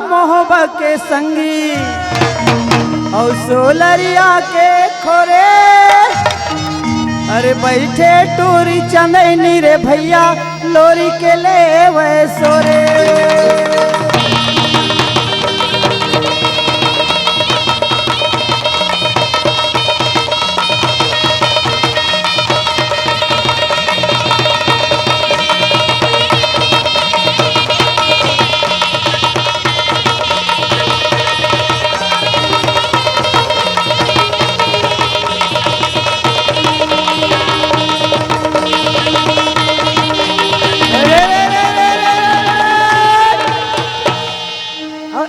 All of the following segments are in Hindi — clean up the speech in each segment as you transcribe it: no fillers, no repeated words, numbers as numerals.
मोहब्बत के संगी और सोलरिया के खोरे। अरे बैठे टूरी चंदनी रे भैया लोरी के ले वह सोरे।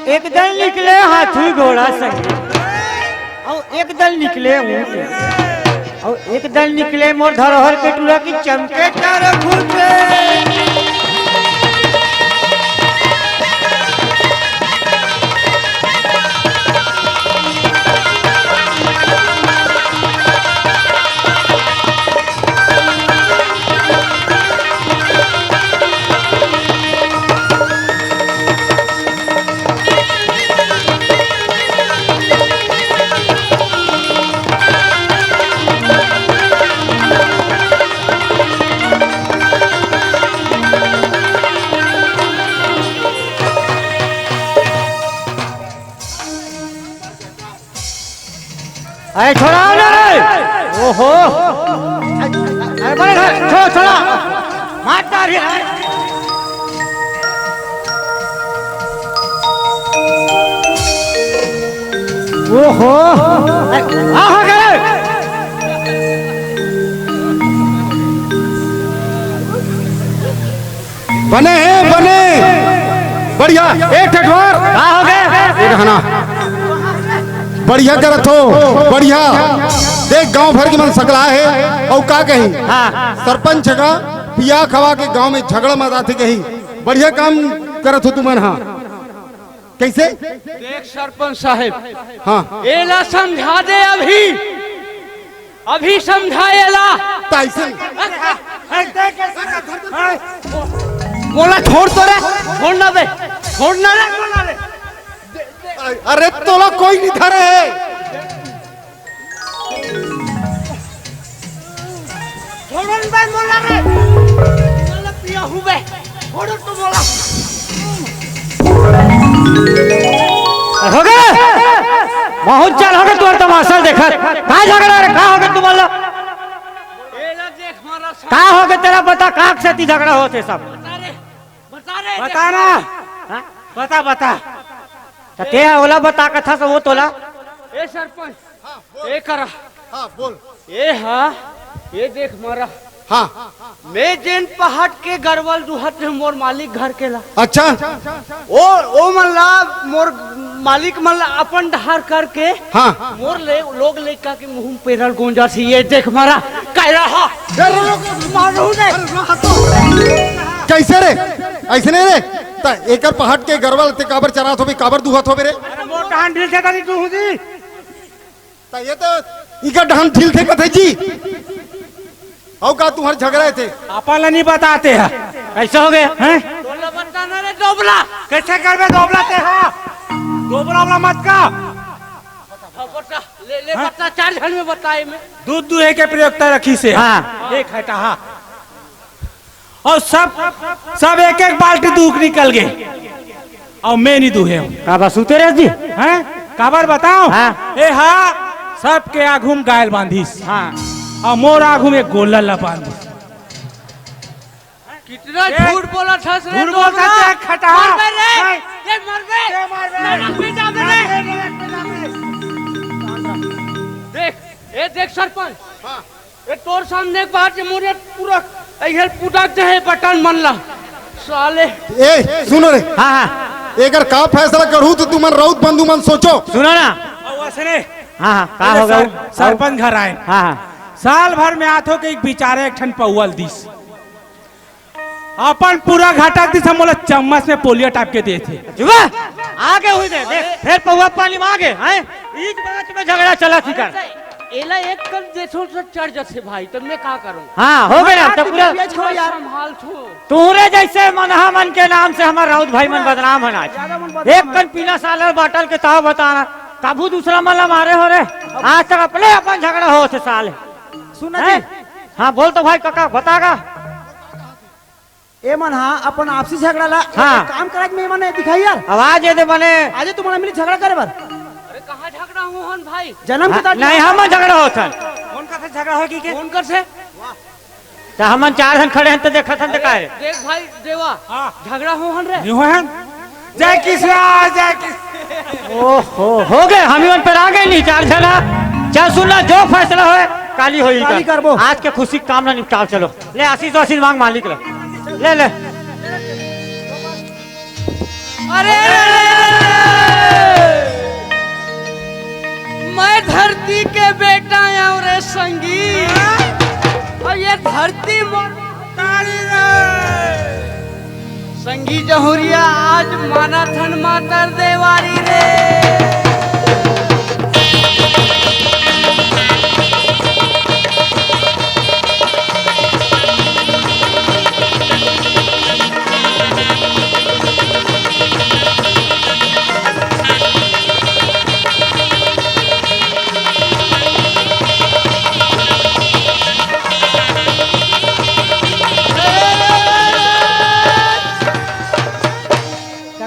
एक दल निकले हाथी घोड़ा संगे और एक दल निकले ऊँट और एक दल निकले मोर धरोहर के टूरा की चमके तारे घूटे। अरे छोड़ा ना रे। ओहो अरे बड़े छोड़ छोड़ा मारता रे। ओहो आ गए बने हैं बने बढ़िया एक ठठवार हो गए एक हना बढ़िया करत हो बढ़िया। देख गांव भर की मन सकला है और का कही सरपंच का पिया खवा के गांव में झगड़ा मचा थे कही बढ़िया काम करत हो तुमन। हाँ कैसे देख सरपंच साहब हाँ एला समझा दे अभी समझाएला ताइसन बोला छोड़ तो रे छोड़ना दे छोड़ना रे। अरे तोला कोई नहीं धरे है। छोड़न बे बोला रे बोला पिया हुए छोड़ो तो बोला हो गए बहुत चल हो गए तोर तमाशा देखत का झगड़ा रे का हो गए तू बोला एला देख मारा का हो गए तेरा बता काक से ती झगड़ा होते सब बता रे बता ना हाँ? बता बता तो ते ओला बता कथा से वो तोला ए सरपंच ए करा हाँ बोल ए हाँ ये देख मारा हाँ मैं जेन पहाड़ के गरवल दुहत मोर मालिक घर के ला अच्छा ओ मल्ला मोर मालिक मल्ला अपन धार करके हाँ मोर लोग लड़का के मुंह पेरल गूंजा से ये देख मारा कह रहा मारू ने कैसे रे ऐसे नहीं रे ता एकर पहाड़ के गरवल ते काबर चरात हो बे काबर दुहत हो बे रे मोर डांड ढील से करी तू हुदी ता ये तो इका ढान ढील थे कथे जी औ का तुम्हारे झगड़े थे अपन नहीं बताते हैं कैसे हो गए हैं तोला बताना रे डोबला कैसे कर में दोबला ते हां दोबला मत का बता ले बता 4 घंटे में बताए मैं दूध दुहे के प्रयोगता रखी से हाँ एक हटा हाँ और सब एक एक बाल्टी दूध निकल गए और मैं नहीं दूहे काबा सुते रह जी हैं काबर बताओ हाँ ए हाँ सबके आघूम गायल बांधीस हाँ और मोर आघूम एक गोला बांधी कितना झूठ बोला था रे झूठ बोलता है खटा मर बे रे ये मर बे रख भी जा रे देख देख सरपंच हां ये तोर सामने एक बात मोरे पूरा इधर पुटाते है बटन मनला साले ए सुनो रे हाँ हाँ एकर का फैसला करू तो तुमन राउत बंधु मन सोचो सुनो ना वैसे हाँ हाँ का हो गया सरपंच घर आए हाँ हाँ साल भर में आथो के एक बिचारे एक ठन पौवल दिस अपन पूरा घाटा दिस हम बोला चम्मच में पोलियो टाप के दिए थे आगे हुई दे देख फिर पौवा पानी में आगे हैं एक बात में झगड़ा चला थी कर एला एक कर देखो तो चढ़ जैसे भाई तो मैं क्या करूं? हाँ हो गया तो पूरा पियाज खाओ यार। संभाल छो। तूरे जैसे मनहा मन के नाम से हमारा राउत भाई मन बदनाम होना ज्यादा मन चाहिए। बदनाम एक कन पीला साल बाटल के ताव बताना काबू दूसरा मला मारे हो रे। आज तक अपने अपन झगड़ा हो से साल सुना हैं? जी, हाँ बोल तो भाई काका बतागा। ए मन हाँ अपन आपसी झगड़ा ला हाँ। काम कराज में मने दिखाई यार। आवाज ये दे बने आज तुम्हारा मिली झगड़ा करे बर अरे कहाँ झगड़ा हूँ हन भाई? जन्म के तारीख नहीं हम झगड़ा होता कौन का से झगड़ा होगी के कौन कर से? तो हम चार जन खड़े हैं तो देखा था तो काहे देख भाई देवा झगड़ा हूँ हन रे। जय कृष्णा जय कृष्ण। ओहो हो गए हम ही उन पर आ गए नहीं चार जना। चल सुनना जो फैसला होए काली होई काली करबो। आज के खुशी काम ना निपटाओ चलो। ले आशीष तो आशीष मांग मालिक ले ले अरे मैं धरती के बेटा हूँ रे संगी और ये धरती संगी जहुरिया आज माना थन मातर देवारी रे।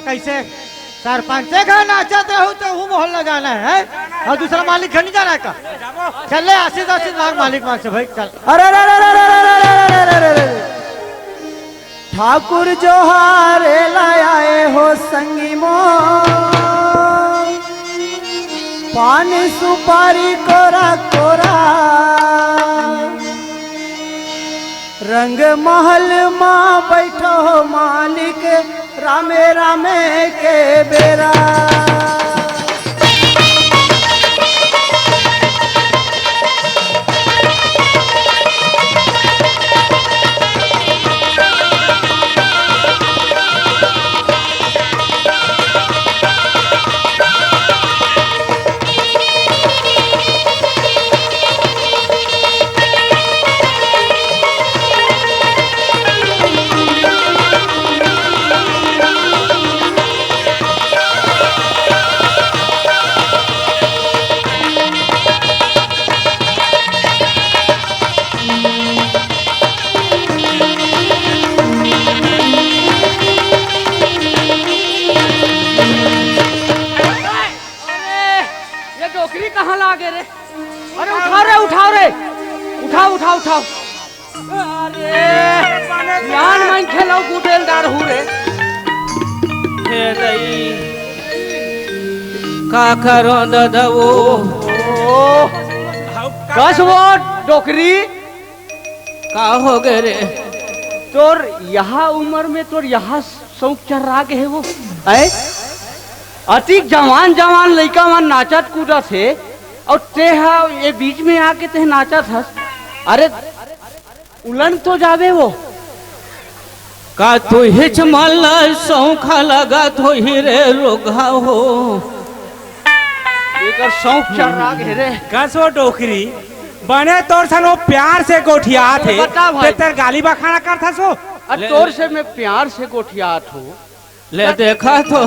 कैसे सरपंच का नाचते हो तो हूँ मोहल्ला जाना है और दूसरा मालिक घर नहीं जाना है का। चल ले आशीष आशीष मांग मालिक मांग से भाई चल। अरे रे रे रे रे रे रे रे रे रे। ठाकुर जोहारे लाए हो संगी मो पान सुपारी कोरा कोरा रंग महल माँ बैठो मालिक रामे रामे के बेरा। कहाँ लागे रे? अरे उठाओ रे उठाओ रे उठाओ उठाओ उठाओ। अरे यान मैं खेलाऊ गुडेलदार हूँ रे। हे दई का करो दादा वो कस वो डोकरी का हो गए रे? तोर यहाँ उम्र में तोर यहाँ शौक चढ़ रहा के है वो है? अतिक जवान जवान लड़का मन नाचत कूदत है और ते ये बीच में आके ते नाचत हस। अरे उलन तो जावे वो का तू हिच मल्ला शौखा लगा तो ही रे रोगा हो एक शौक चढ़ रहा है रे। कसो डोकरी बने तोर सन वो प्यार से गोठिया थे बता भाई। तेर गाली बखाना करता सो। अरे तोर से मैं प्यार से गोठियात हूँ। ले देखा तो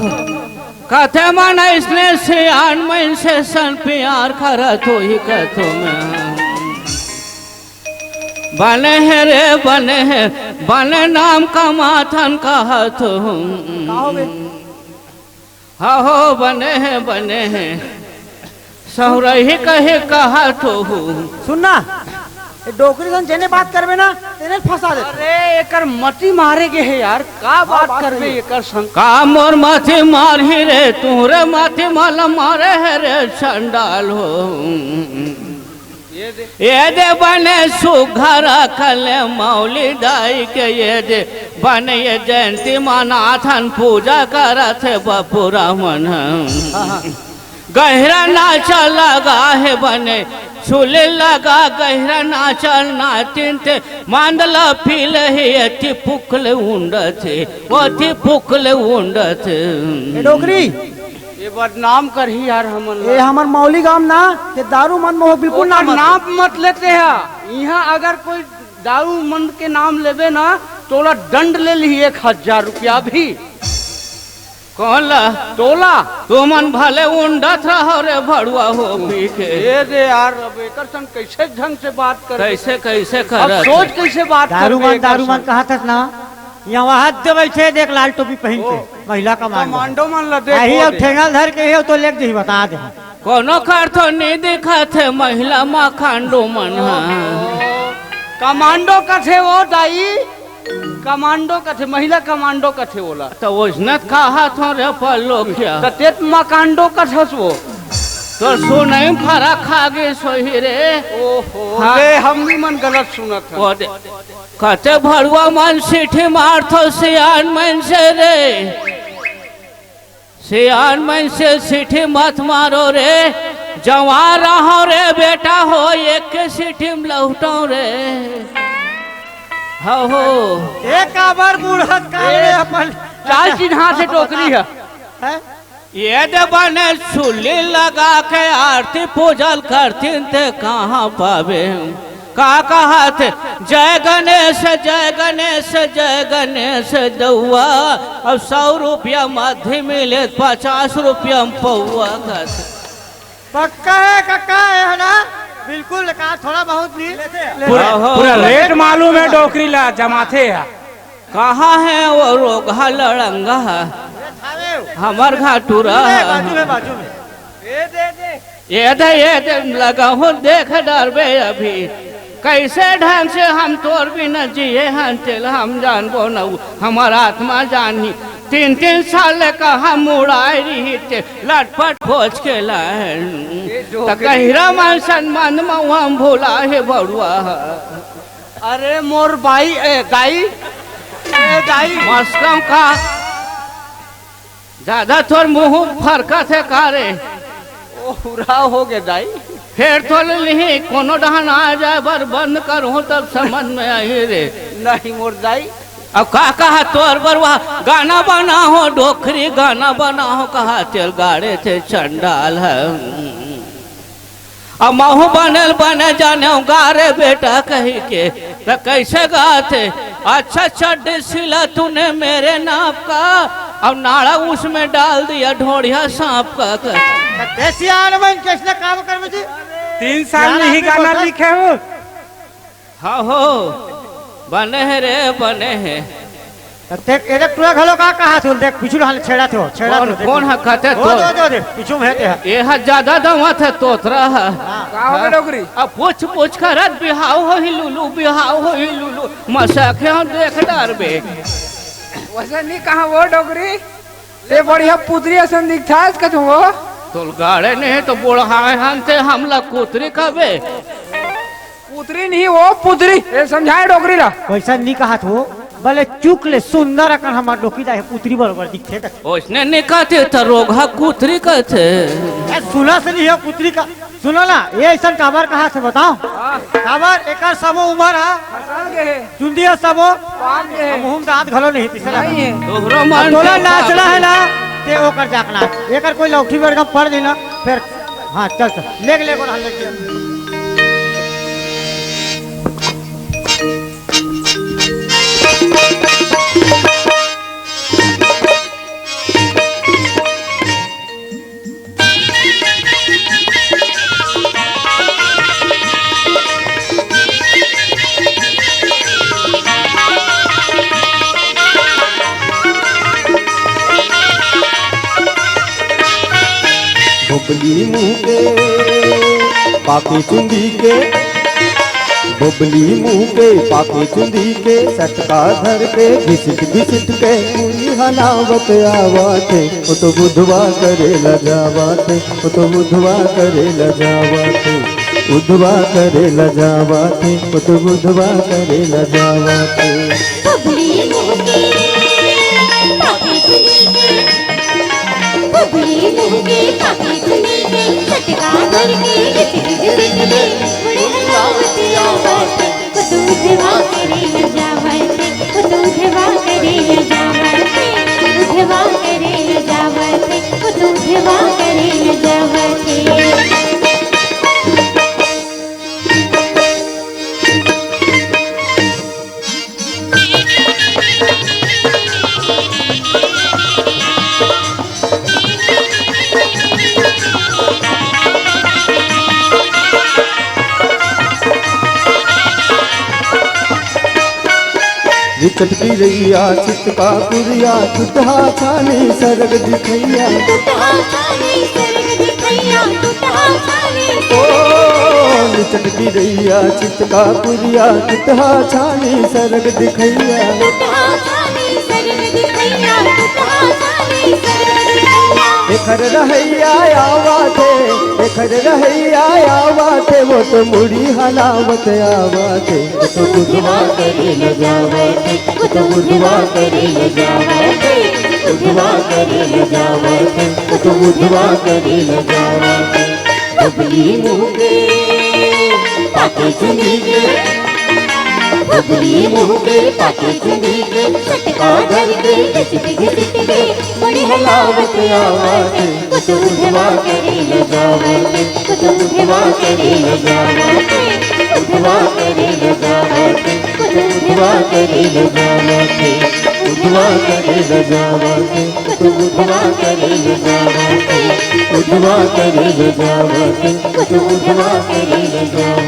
कथे मन इसने से आन मन से सन प्यार करा तो ही कथो में बने है रे बने है बने नाम का माथन कहा तो हाँ हो बने हैं सहुरही कहे कहा तो सुनना डोकरी सन जेने बात करबे ना तेने फंसा दे। अरे एकर मती मारे के है यार का बात करबे एकर संग का मोर माथे मार ही रे तोरे माथे माला मारे है रे चंडाल हो। ये दे बने सुघर कले मौली दाई के ये दे बने ये जयंती मनाथन पूजा करत है बपुरा मन गहरा नाचा लगा है बने छुले लगा गहरा नाचल नाचिन थे मांदला पील है अति पुकले उंडत है वो अति पुकले उंडत डोकरी ये बदनाम करही यार हमन ये हमर मौली गांव ना ये दारू मन मोह बिल्कुल ना मत। नाम मत लेते हैं। यहाँ अगर कोई दारू मन के नाम लेवे ना तोला दंड ले ली 1000 रुपया भी। कौन ला तोला तू मन भले उंडत रहो रे भड़ुआ हो पी के। दे यार अब एकर संग कैसे ढंग से बात कर, कैसे कैसे अब कर सोच कैसे बात दारू करबे मन एकर दारू मन संग। कहा था ना यहाँ हाथ दे बैठे देख लाल टोपी पहन के महिला का मान कमांडो मन ला यही अब दे ठेंगल धर के है तो लेके जही बता दे। कोनो खार्थो नहीं दिखा थे महिला माँ खांडो मन कमांडो का थे वो दाई, कमांडो का थे, महिला कमांडो का थे बोला तो ओजनत कहा थो रे पल्लो क्या तो तेत मकांडो का थस वो। तो सुनई फरा खागे सोही रे। ओहो हाँ। रे हम भी मन गलत सुनत है। ओ दे कते भड़ुआ मन सीठी मारथो सियान मन से रे। सियान मन से सीठी मत मारो रे, जवान रहो रे बेटा हो एक के सीठी में लौटो रे। हो एक आबर बूढ़त का रे अपन चाल चिन्हा से टोकरी है। हैं? ये दे बने चुल्ली लगा के आरती पूजल करतीन ते कहाँ पावे का कहा थे जय गणेश जय गणेश जय गणेश दौआ। अब 100 रुपया मध्य मिले 50 रुपया में पौआ का पक्का है कक्का है ना बिल्कुल का थोड़ा बहुत नहीं पूरा पूरा रेट मालूम है डोकरी ला जमाथे है। कहाँ है वो रोगा लड़ंगा हमार घाटूरा बाजू में बाजू में ये दे लगा हो देख डरबे अभी कैसे ढंग से हम तोर भी न जिए हंतिल हम जानबो न हमार आत्मा जानी 3 साल का हम उड़ाई रही थे लटपट खोज के लाए तो कहिरा मन सम्मान में हम भूला है बड़ुआ। अरे मोर बाई ए दाई मस्कम का ज्यादा थोड़ मुंह फरका थे कारे ओ पूरा हो गया दाई। फिर तो नहीं कोनो डहन आ जाए बर बंद करूँ तब समझ में आई रे। नहीं मोर दाई अब का कहा तोर बरवा गाना बना हो डोखरी गाना बना हो कहा तेल गाड़े थे चंडाल है। अब महू बनल बने जाने गारे बेटा कही के तो कैसे गाते अच्छा चड्ड सिला तूने मेरे नाप का अब नाड़ा उसमें डाल दिया ढोड़िया सांप का। कैसे काम कर मुझे 3 साल में ही गाना लिखे हो। हाँ हो बने है रे बने है। देख एक टुरा घलो का कहा थे देख पीछू हाल छेड़ा थे छेड़ा थे कौन है कहते वो तो दे पीछू में है ये ज्यादा दवा थे तोतरा है। का हो गया डोकरी अब पूछ करत बिहाव हो ही लुलू बिहाव हो ही लुलू मसाखे हम देख डरबे। वैसा नहीं कहा वो डोगरी ते बढ़िया पुतरी असन दिखता है इसका तुम वो तो गाड़े नहीं तो बुढ़ा हंते हमला कुतरी कबे पुतरी नहीं वो पुतरी ये समझाए डोगरी ला वैसा नहीं कहा तो भले चुक ले सुंदर अकन हमार डोकी जाए पुत्री बराबर दिखते का उसने नहीं कहते तो रोगा कुतरी कहते। सुना से नहीं है पुत्री का सुनो ना ये ऐसा काबर कहा से बताओ काबर एक सबो उम्र है फसाल के है चुंदिया सबो पान के है मुंह दांत घलो नहीं तीसरा नहीं है तोहरो मन तोला नाचना है ना ते ओकर जाकना एकर कोई लौठी बड़का पड़ देना फिर हां चल ले को ले बोबली मुँह के पाके चुंदी के बोबली मुँह के पाके चुंदी के सटका धर के घिसट के पूरी हलावत आवाते वो तो बुधवा करे लजावाते वो तो बुधवा करे लजावाते बुधवा करे लजावाते वो तो बुधवा करे लजावाते बबली मुँह के पाके चुनी के सटका धर के घिसट के बड़े हलावत आवाते वो तो बुधवा करे लजावाते वो तो बुधवा करे लजावाते बुधवा करे लजावाते वो तो बुधवा चटकी रैया चितका पुरिया टूटहा छानी सरग दिखैया टूटहा छानी सरग दिखैया टूटहा छानी ओ चटकी रैया चितका पुरिया टूटहा छानी सरग दिखैया टूटहा छानी सरग दिखैया टूटहा छानी सरग दिखैया एखर रहैया आवा थे एखर रहैया आवा थे वो तो मुड़ी हलावत आवा थे वो तो बुधवा करे न जावा थे वो तो बुधवा करे न जावा थे बुधवा करे न जावा थे वो तो बुधवा करे न जावा थे बबली मुँगे पाके चुनी के बबली मुँगे पाके चुनी के सटका धर के घिसट घिसट के बड़ी हलावत आवाज़ वो तो उठवा करे न जावते वो तो उठवा करे न जावते उठवा करे न जावते वो तो उठवा करे न जावते उठवा करे न जावते वो तो उठवा करे न जावते उठवा करे न जावते वो तो उठवा करे न जावते